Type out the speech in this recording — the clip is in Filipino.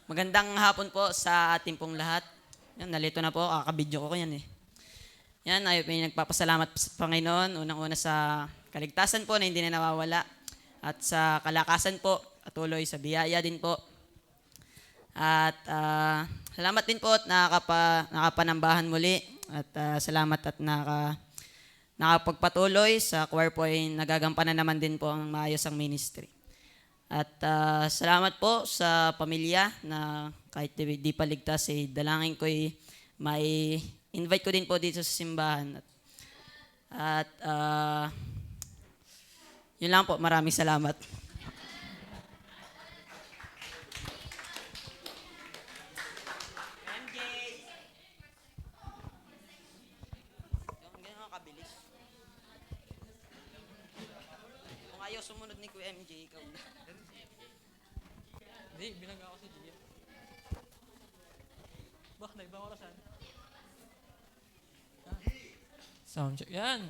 Magandang hapon po sa ating pong lahat. Yan, nalito na po, kakabidyo ko yan eh. Yan, ay nagpapasalamat sa Panginoon, unang-una sa kaligtasan po na hindi na nawawala. At sa kalakasan po, patuloy sa biyaya din po. At salamat din po at nakapanambahan muli. At salamat at nakapagpatuloy sa choir po ay nagagampanan naman din po ang maayos ang ministry. At salamat po sa pamilya na kahit di pa ligtas, dalangin ko may invite ko din po dito sa simbahan. At yun lang po, maraming salamat. Kung ayaw sumunod ni Kuya MJ, ikaw na. Hindi, binangga ako si Gia. Bak, na ibang orasan. Sound check. Yan.